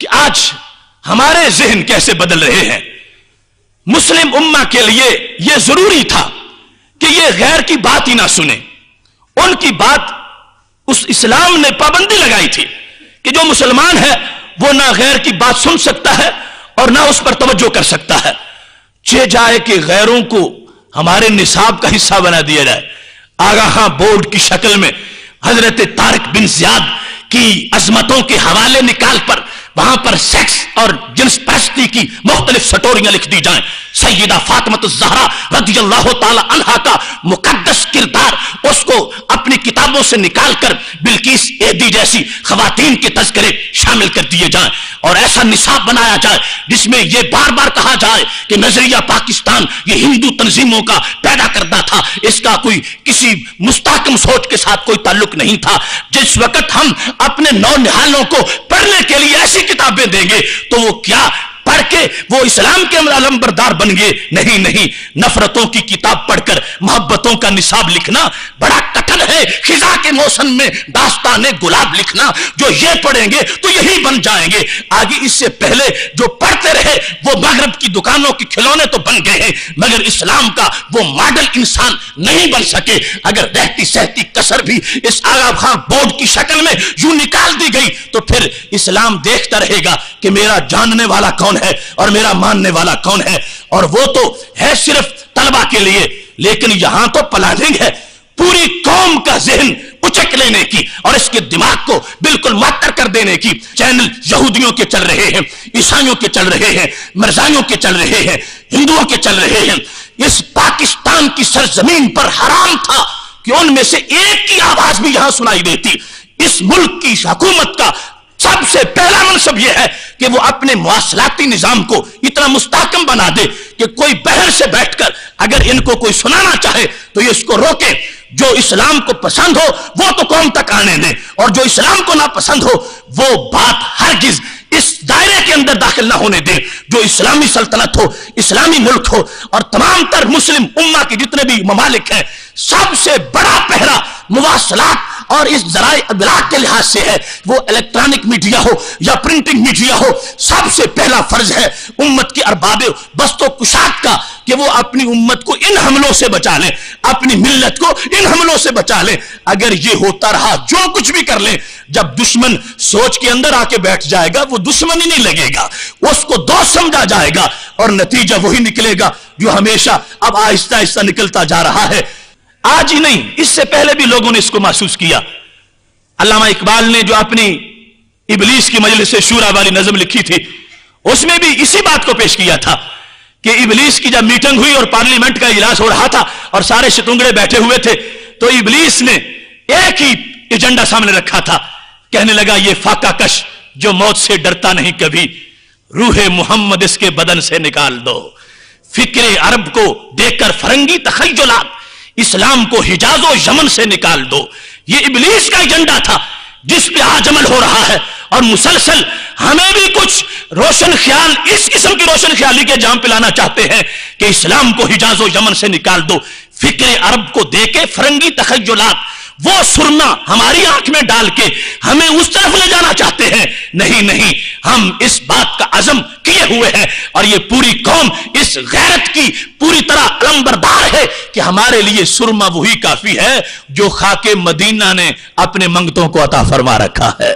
کہ آج ہمارے ذہن کیسے بدل رہے ہیں. مسلم امہ کے لیے یہ ضروری تھا کہ یہ غیر کی بات ہی نہ سنیں. ان کی بات اس اسلام نے پابندی لگائی تھی کہ جو مسلمان ہے وہ نہ غیر کی بات سن سکتا ہے اور نہ اس پر توجہ کر سکتا ہے. چہ جائے کہ غیروں کو ہمارے نصاب کا حصہ بنا دیا جائے. آگاہاں بورڈ کی شکل میں حضرت طارق بن زیاد کی عظمتوں کے حوالے نکال پر وہاں پر سیکس اور جنس پرستی کی مختلف سٹوریاں لکھ دی جائیں. سیدہ فاطمہ الزہرا رضی اللہ تعالی عنہا کا مقدس کردار اس کو اپنی کتابوں سے نکال کر بلقیس ایدی جیسی خواتین کے تذکرے شامل کر دیے جائیں اور ایسا نصاب بنایا جائے جس میں یہ بار بار کہا جائے کہ نظریہ پاکستان یہ ہندو تنظیموں کا پیدا کرنا تھا, اس کا کوئی کسی مستحکم سوچ کے ساتھ کوئی تعلق نہیں تھا. جس وقت ہم اپنے نونہالوں کو پڑھنے کے لیے ایسی کتابیں دیں گے تو وہ کیا پڑھ کے وہ اسلام کے علمبردار بن گئے؟ نہیں نہیں. نفرتوں کی کتاب پڑھ کر محبتوں کا نصاب لکھنا بڑا کٹن ہے. خزاں کے موسم میں داستان گلاب لکھنا, جو یہ پڑھیں گے تو یہی بن جائیں گے. آگے اس سے پہلے جو پڑھتے رہے وہ مغرب کی دکانوں کے کھلونے تو بن گئے ہیں مگر اسلام کا وہ ماڈل انسان نہیں بن سکے. اگر رہتی سہتی کسر بھی اس آغا خان بورڈ کی شکل میں یوں نکال دی گئی تو پھر اسلام دیکھتا رہے گا کہ میرا جاننے والا کون ہے اور میرا ماننے والا کون ہے. اور وہ تو ہے صرف طلبہ کے لیے, لیکن یہاں تو پلاننگ ہے پوری قوم کا ذہن اچک لینے کی اور اس کے دماغ کو بالکل معطر کر دینے کی. چینل یہودیوں کے چل رہے ہیں, عیسائیوں کے چل رہے ہیں, مرزائیوں کے چل رہے ہیں, ہندوؤں کے چل رہے ہیں. اس پاکستان کی سرزمین پر حرام تھا کہ ان میں سے ایک کی آواز بھی یہاں سنائی دیتی. اس ملک کی حکومت کا سب سے پہلا منصب یہ ہے کہ وہ اپنے مواصلاتی نظام کو اتنا مستحکم بنا دے کہ کوئی بہر سے بیٹھ کر اگر ان کو کوئی سنانا چاہے تو یہ اس کو روکے. جو اسلام کو پسند ہو وہ تو قوم تک آنے دے اور جو اسلام کو نہ پسند ہو وہ بات ہرگز اس دائرے کے اندر داخل نہ ہونے دے. جو اسلامی سلطنت ہو, اسلامی ملک ہو اور تمام تر مسلم امہ کے جتنے بھی ممالک ہیں, سب سے بڑا پہرا مواصلات اور اس ذرائع ابلاغ کے لحاظ سے ہے. وہ الیکٹرانک میڈیا ہو یا پرنٹنگ میڈیا ہو, سب سے پہلا فرض ہے امت کے ارباب بست و کشاد کا کہ وہ اپنی امت کو ان حملوں سے بچا لیں, اپنی ملت کو ان حملوں سے بچا لیں. اگر یہ ہوتا رہا جو کچھ بھی کر لیں, جب دشمن سوچ کے اندر آ کے بیٹھ جائے گا وہ دشمن ہی نہیں لگے گا, اس کو دوست سمجھا جائے گا اور نتیجہ وہی نکلے گا جو ہمیشہ اب آہستہ آہستہ نکلتا جا رہا ہے. آج ہی نہیں, اس سے پہلے بھی لوگوں نے اس کو محسوس کیا. علامہ اقبال نے جو اپنی ابلیس کی مجلس شورا والی نظم لکھی تھی اس میں بھی اسی بات کو پیش کیا تھا کہ ابلیس کی جب میٹنگ ہوئی اور پارلیمنٹ کا اجلاس ہو رہا تھا اور سارے شتونگڑے بیٹھے ہوئے تھے تو ابلیس نے ایک ہی ایجنڈا سامنے رکھا تھا. کہنے لگا یہ فاقہ کش جو موت سے ڈرتا نہیں کبھی, روح محمد اس کے بدن سے نکال دو. فکر عرب کو دیکھ کر فرنگی تخیلات, اسلام کو حجاز و یمن سے نکال دو. یہ ابلیس کا ایجنڈا تھا جس پہ آج عمل ہو رہا ہے اور مسلسل ہمیں بھی کچھ روشن خیال اس قسم کی روشن خیالی کے جام پلانا چاہتے ہیں کہ اسلام کو حجاز و یمن سے نکال دو. فکر عرب کو دے کے فرنگی تخیلات, وہ سرما ہماری آنکھ میں ڈال کے ہمیں اس طرف لے جانا چاہتے ہیں. نہیں نہیں, ہم اس بات کا عزم کیے ہوئے ہیں اور یہ پوری قوم اس غیرت کی پوری طرح علمبردار ہے کہ ہمارے لیے سرما وہی کافی ہے جو خاک مدینہ نے اپنے منگتوں کو عطا فرما رکھا ہے.